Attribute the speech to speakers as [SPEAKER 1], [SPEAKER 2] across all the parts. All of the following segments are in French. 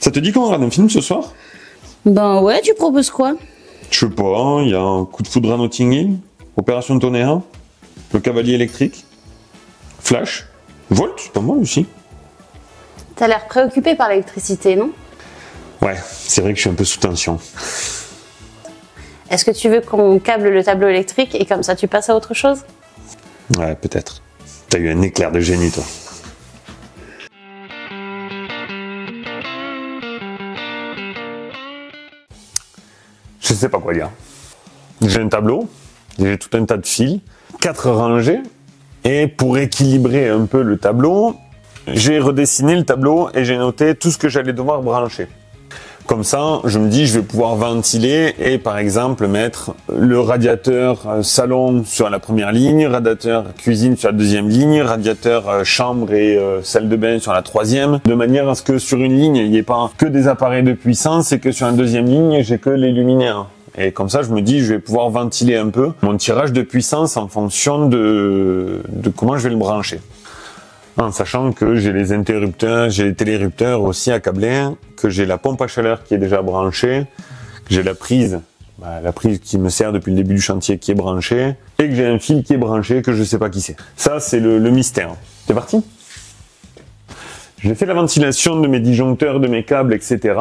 [SPEAKER 1] Ça te dit qu'on regarde un film ce soir?
[SPEAKER 2] Ben ouais, tu proposes quoi?
[SPEAKER 1] Je sais pas, il y a un coup de foudre à Notting Hill, Opération Tonnerre, Le Cavalier électrique, Flash, Volt, c'est pas mal aussi.
[SPEAKER 2] T'as l'air préoccupé par l'électricité, non?
[SPEAKER 1] Ouais, c'est vrai que je suis un peu sous tension.
[SPEAKER 2] Est-ce que tu veux qu'on câble le tableau électrique et comme ça tu passes à autre chose?
[SPEAKER 1] Ouais, peut-être. T'as eu un éclair de génie, toi. Je sais pas quoi dire. J'ai un tableau, j'ai tout un tas de fils, 4 rangées, et pour équilibrer un peu le tableau, j'ai redessiné le tableau et j'ai noté tout ce que j'allais devoir brancher. Comme ça, je me dis, je vais pouvoir ventiler et par exemple mettre le radiateur salon sur la première ligne, radiateur cuisine sur la deuxième ligne, radiateur chambre et salle de bain sur la troisième, de manière à ce que sur une ligne, il n'y ait pas que des appareils de puissance et que sur la deuxième ligne, j'ai que les luminaires. Et comme ça, je me dis, je vais pouvoir ventiler un peu mon tirage de puissance en fonction de comment je vais le brancher. En sachant que j'ai les interrupteurs, j'ai les télérupteurs aussi à câbler, que j'ai la pompe à chaleur qui est déjà branchée, que j'ai la prise qui me sert depuis le début du chantier qui est branchée, et que j'ai un fil qui est branché que je sais pas qui c'est. Ça, c'est le mystère. C'est parti? J'ai fait la ventilation de mes disjoncteurs, de mes câbles, etc.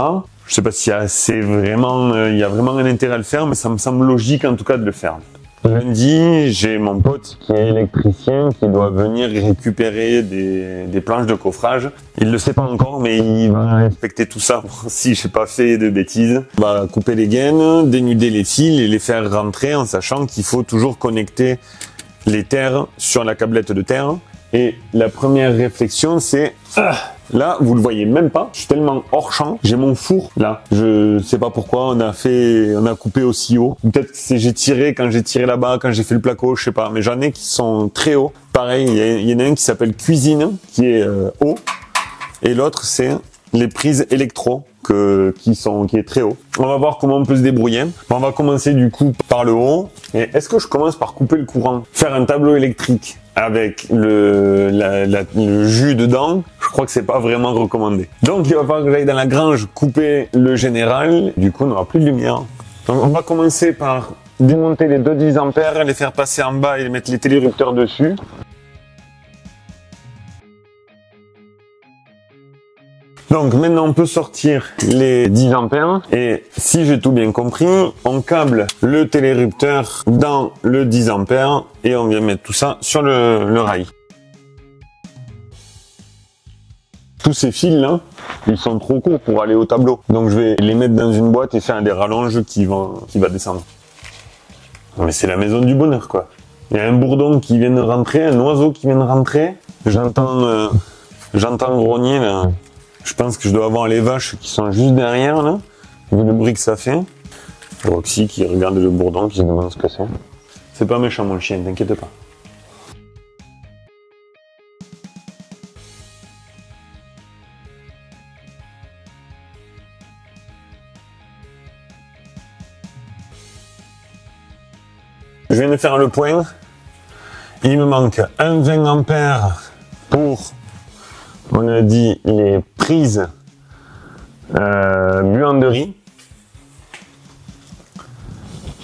[SPEAKER 1] Je sais pas s'il y a il y a vraiment un intérêt à le faire, mais ça me semble logique en tout cas de le faire. Lundi, j'ai mon pote qui est électricien qui doit venir récupérer des planches de coffrage. Il le sait pas encore, mais il va inspecter tout ça si j'ai pas fait de bêtises. Il va couper les gaines, dénuder les fils et les faire rentrer en sachant qu'il faut toujours connecter les terres sur la câblette de terre. Et la première réflexion, c'est là, vous le voyez même pas. Je suis tellement hors champ. J'ai mon four là. Je sais pas pourquoi on a coupé aussi haut. Peut-être que j'ai tiré quand j'ai tiré là-bas, quand j'ai fait le placo, je sais pas. Mais j'en ai qui sont très hauts. Pareil, il y en a un qui s'appelle cuisine, qui est haut, et l'autre c'est les prises électro qui est très haut. On va voir comment on peut se débrouiller. On va commencer du coup par le haut. Et est-ce que je commence par couper le courant, faire un tableau électrique avec le jus dedans? Je crois que c'est pas vraiment recommandé. Donc il va falloir que j'aille dans la grange couper le général. Du coup, on n'aura plus de lumière. Donc on va commencer par démonter les deux 10 ampères, les faire passer en bas et mettre les télérupteurs dessus. Donc maintenant on peut sortir les 10 ampères et si j'ai tout bien compris, on câble le télérupteur dans le 10 ampères et on vient mettre tout ça sur le rail. Tous ces fils là, ils sont trop courts pour aller au tableau. Donc je vais les mettre dans une boîte et faire des rallonges qui va descendre. Mais c'est la maison du bonheur quoi. Il y a un bourdon qui vient de rentrer, un oiseau qui vient de rentrer. J'entends grogner là. Je pense que je dois avoir les vaches qui sont juste derrière là, vu le bruit que ça fait. Roxy qui regarde le bourdon, qui se demande ce que c'est. C'est pas méchant mon chien, t'inquiète pas. Je viens de faire le point. Il me manque un 20 ampères pour, on a dit, les prises buanderie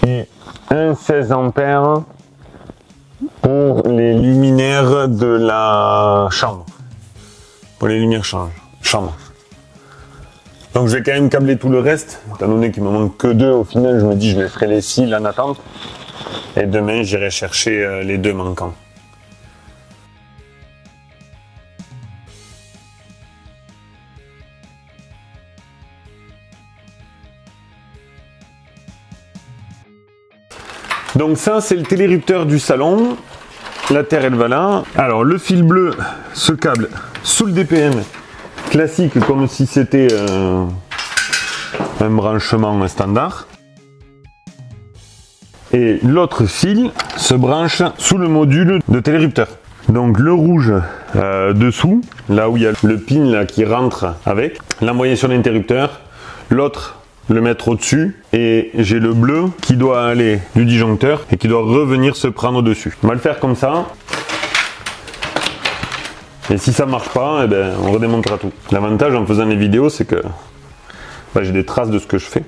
[SPEAKER 1] et un 16 ampères pour les luminaires de la chambre, pour les lumières chambre. Donc je vais quand même câbler tout le reste, étant donné qu'il me manque que 2 au final, je me dis je les ferai les fils en attente et demain j'irai chercher les 2 manquants. Donc ça c'est le télérupteur du salon, la terre elle va là. Alors le fil bleu se câble sous le DPM classique comme si c'était un branchement standard. Et l'autre fil se branche sous le module de télérupteur. Donc le rouge dessous, là où il y a le pin là, qui rentre avec, l'envoyer sur l'interrupteur, l'autre le mettre au-dessus et j'ai le bleu qui doit aller du disjoncteur et qui doit revenir se prendre dessus. On va le faire comme ça. Et si ça marche pas, eh ben, on redémontera tout. L'avantage en faisant les vidéos, c'est que Bah, j'ai des traces de ce que je fais.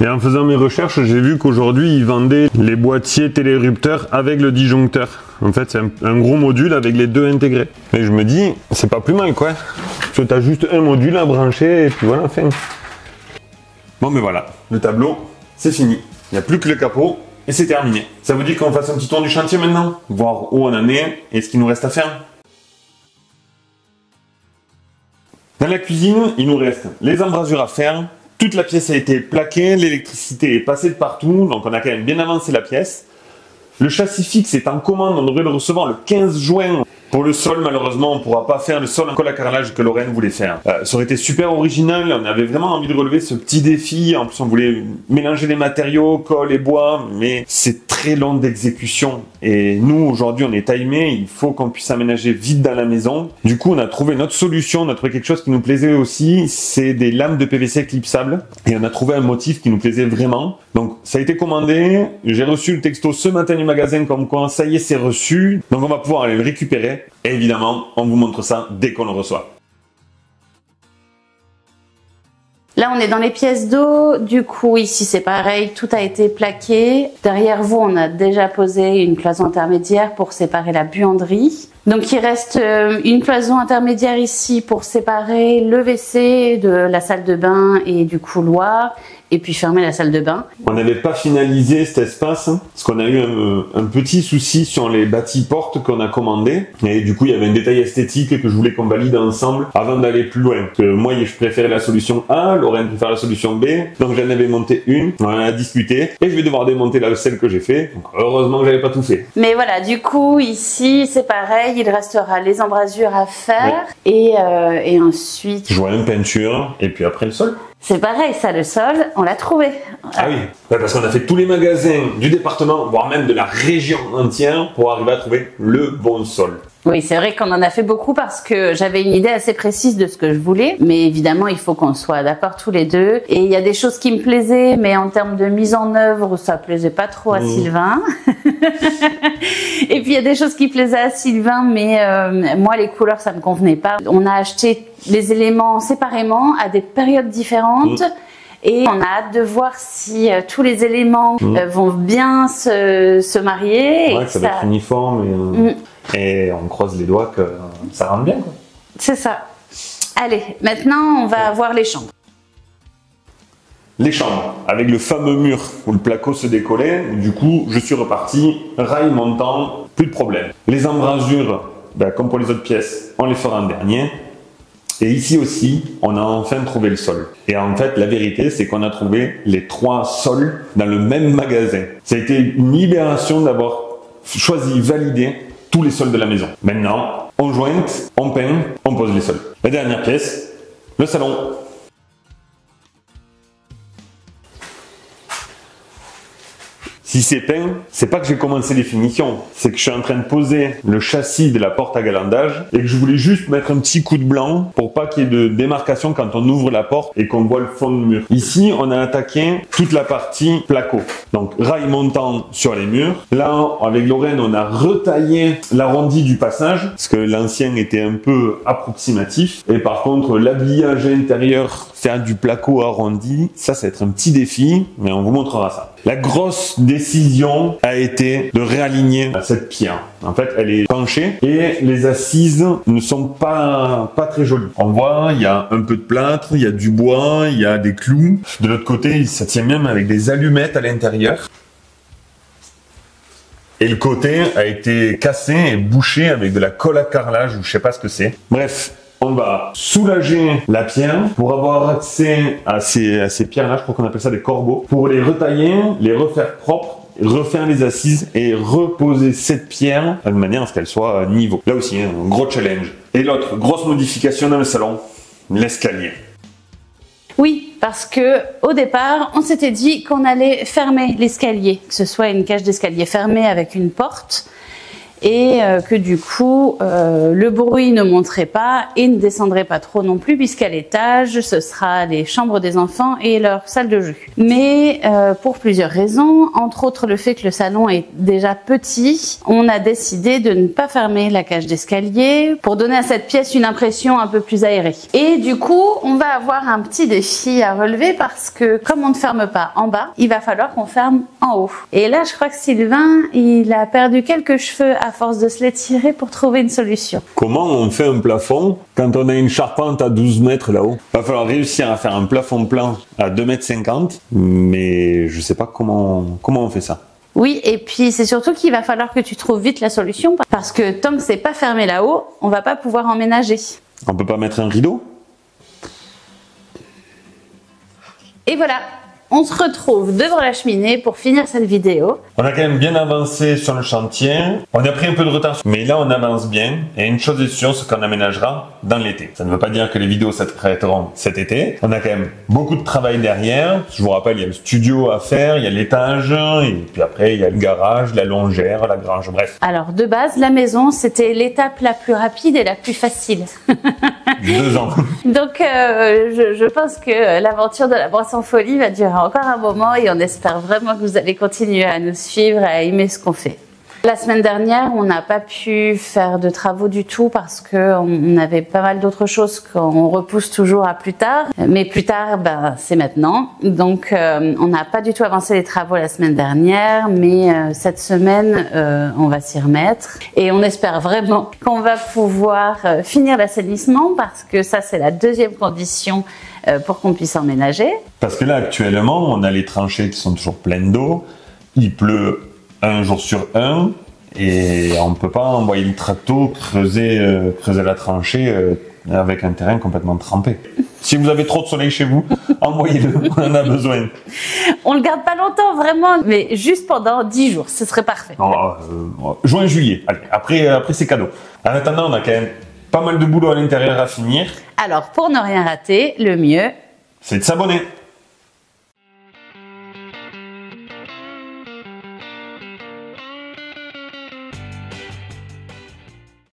[SPEAKER 1] Et en faisant mes recherches, j'ai vu qu'aujourd'hui, ils vendaient les boîtiers télérupteurs avec le disjoncteur. En fait, c'est un gros module avec les deux intégrés. Et je me dis, c'est pas plus mal, quoi. Parce que t'as juste un module à brancher, et puis voilà, fin. Bon, mais voilà, le tableau, c'est fini. Il n'y a plus que le capot, et c'est terminé. Ça vous dit qu'on fasse un petit tour du chantier maintenant? Voir où on en est, et ce qu'il nous reste à faire? Dans la cuisine, il nous reste les embrasures à faire. Toute la pièce a été plaquée, l'électricité est passée de partout, donc on a quand même bien avancé la pièce. Le châssis fixe est en commande, on devrait le recevoir le 15 juin. Pour le sol, malheureusement, on ne pourra pas faire le sol en colle à carrelage que Lorraine voulait faire. Ça aurait été super original, on avait vraiment envie de relever ce petit défi. En plus, on voulait mélanger les matériaux, colle et bois, mais c'est très long d'exécution. Et nous, aujourd'hui, on est timé, il faut qu'on puisse aménager vite dans la maison. Du coup, on a trouvé notre solution, on a trouvé quelque chose qui nous plaisait aussi, c'est des lames de PVC clipsables. Et on a trouvé un motif qui nous plaisait vraiment. Donc, ça a été commandé, j'ai reçu le texto ce matin du magasin comme quoi, ça y est, c'est reçu. Donc, on va pouvoir aller le récupérer. Et évidemment, on vous montre ça dès qu'on le reçoit.
[SPEAKER 2] Là, on est dans les pièces d'eau. Du coup, ici, c'est pareil. Tout a été plaqué. Derrière vous, on a déjà posé une cloison intermédiaire pour séparer la buanderie. Donc, il reste une cloison intermédiaire ici pour séparer le WC de la salle de bain et du couloir. Et puis fermer la salle de bain.
[SPEAKER 1] On n'avait pas finalisé cet espace parce qu'on a eu un petit souci sur les bâtis portes qu'on a commandé et du coup il y avait un détail esthétique que je voulais qu'on valide ensemble avant d'aller plus loin. Que moi je préférais la solution A, Lorraine préfère la solution B, donc j'en avais monté une, on en a discuté et je vais devoir démonter celle que j'ai fait. Donc heureusement que j'avais pas tout fait.
[SPEAKER 2] Mais voilà, du coup ici c'est pareil, il restera les embrasures à faire et ensuite
[SPEAKER 1] joint, peinture et puis après le sol.
[SPEAKER 2] C'est pareil, ça, le sol, on l'a trouvé.
[SPEAKER 1] Ah oui, parce qu'on a fait tous les magasins du département, voire même de la région entière, pour arriver à trouver le bon sol.
[SPEAKER 2] Oui, c'est vrai qu'on en a fait beaucoup parce que j'avais une idée assez précise de ce que je voulais. Mais évidemment, il faut qu'on soit d'accord tous les deux. Et il y a des choses qui me plaisaient, mais en termes de mise en œuvre, ça plaisait pas trop à Sylvain. Et puis il y a des choses qui plaisaient à Sylvain, mais moi, les couleurs, ça me convenait pas. On a acheté les éléments séparément à des périodes différentes. Et on a hâte de voir si tous les éléments vont bien se marier.
[SPEAKER 1] Ouais, et que ça va être uniforme. Et on croise les doigts que ça rentre bien, quoi.
[SPEAKER 2] C'est ça. Allez, maintenant on va voir les chambres.
[SPEAKER 1] Les chambres, avec le fameux mur où le placo se décollait, du coup je suis reparti, rail montant, plus de problème. Les embrasures, comme pour les autres pièces, on les fera en dernier. Et ici aussi, on a enfin trouvé le sol. Et en fait, la vérité, c'est qu'on a trouvé les 3 sols dans le même magasin. Ça a été une libération d'avoir choisi, validé tous les sols de la maison. Maintenant, on jointe, on peint, on pose les sols. La dernière pièce, le salon. Si c'est peint, c'est pas que j'ai commencé les finitions, c'est que je suis en train de poser le châssis de la porte à galandage et que je voulais juste mettre un petit coup de blanc pour pas qu'il y ait de démarcation quand on ouvre la porte et qu'on voit le fond de mur. Ici, on a attaqué toute la partie placo. Donc, rail montant sur les murs. Là, avec Lorraine, on a retaillé l'arrondi du passage parce que l'ancien était un peu approximatif. Et par contre, l'habillage intérieur, faire du placo arrondi, ça va être un petit défi, mais on vous montrera ça. La grosse décision a été de réaligner cette pierre. En fait, elle est penchée et les assises ne sont pas très jolies. On voit, il y a un peu de plâtre, il y a du bois, il y a des clous. De l'autre côté, ça tient même avec des allumettes à l'intérieur. Et le côté a été cassé et bouché avec de la colle à carrelage ou je sais pas ce que c'est. Bref. On va soulager la pierre pour avoir accès à ces pierres-là, je crois qu'on appelle ça des corbeaux, pour les retailler, les refaire propres, refaire les assises et reposer cette pierre de manière à ce qu'elle soit à niveau. Là aussi, un gros challenge. Et l'autre grosse modification dans le salon, l'escalier.
[SPEAKER 2] Oui, parce que au départ, on s'était dit qu'on allait fermer l'escalier, que ce soit une cage d'escalier fermée avec une porte. et que du coup le bruit ne monterait pas et ne descendrait pas trop non plus, puisqu'à l'étage ce sera les chambres des enfants et leur salle de jeu. Mais pour plusieurs raisons, entre autres le fait que le salon est déjà petit, on a décidé de ne pas fermer la cage d'escalier pour donner à cette pièce une impression un peu plus aérée. Et du coup, on va avoir un petit défi à relever parce que comme on ne ferme pas en bas, il va falloir qu'on ferme en haut. Et là, je crois que Sylvain, il a perdu quelques cheveux à force de se les tirer pour trouver une solution.
[SPEAKER 1] Comment on fait un plafond quand on a une charpente à 12 mètres là-haut? Il va falloir réussir à faire un plafond plan à 2,50 m, mais je sais pas comment on fait ça.
[SPEAKER 2] Oui, et puis c'est surtout qu'il va falloir que tu trouves vite la solution parce que tant que c'est pas fermé là-haut, on va pas pouvoir emménager.
[SPEAKER 1] On peut pas mettre un rideau?
[SPEAKER 2] Et voilà, on se retrouve devant la cheminée pour finir cette vidéo.
[SPEAKER 1] On a quand même bien avancé sur le chantier. On a pris un peu de retard, mais là on avance bien. Et une chose est sûre, c'est qu'on aménagera dans l'été. Ça ne veut pas dire que les vidéos s'arrêteront cet été. On a quand même beaucoup de travail derrière. Je vous rappelle, il y a le studio à faire, il y a l'étage, et puis après il y a le garage, la longère, la grange, bref.
[SPEAKER 2] Alors de base, la maison, c'était l'étape la plus rapide et la plus facile.
[SPEAKER 1] 2 ans.
[SPEAKER 2] Donc je pense que l'aventure de la brosse en folie va durer encore un moment et on espère vraiment que vous allez continuer à nous suivre et à aimer ce qu'on fait. La semaine dernière, on n'a pas pu faire de travaux du tout parce qu'on avait pas mal d'autres choses qu'on repousse toujours à plus tard. Mais plus tard, ben, c'est maintenant. Donc, on n'a pas du tout avancé les travaux la semaine dernière, mais cette semaine, on va s'y remettre. Et on espère vraiment qu'on va pouvoir finir l'assainissement parce que ça, c'est la deuxième condition pour qu'on puisse emménager.
[SPEAKER 1] Parce que là, actuellement, on a les tranchées qui sont toujours pleines d'eau. Il pleut un jour sur un et on ne peut pas envoyer le tracto creuser la tranchée avec un terrain complètement trempé. Si vous avez trop de soleil chez vous, envoyez-le, on en a besoin.
[SPEAKER 2] On le garde pas longtemps vraiment, mais juste pendant 10 jours, ce serait parfait.
[SPEAKER 1] Juin, juillet, allez, après c'est cadeau. En attendant, on a quand même pas mal de boulot à l'intérieur à finir.
[SPEAKER 2] Alors pour ne rien rater, le mieux,
[SPEAKER 1] c'est de s'abonner.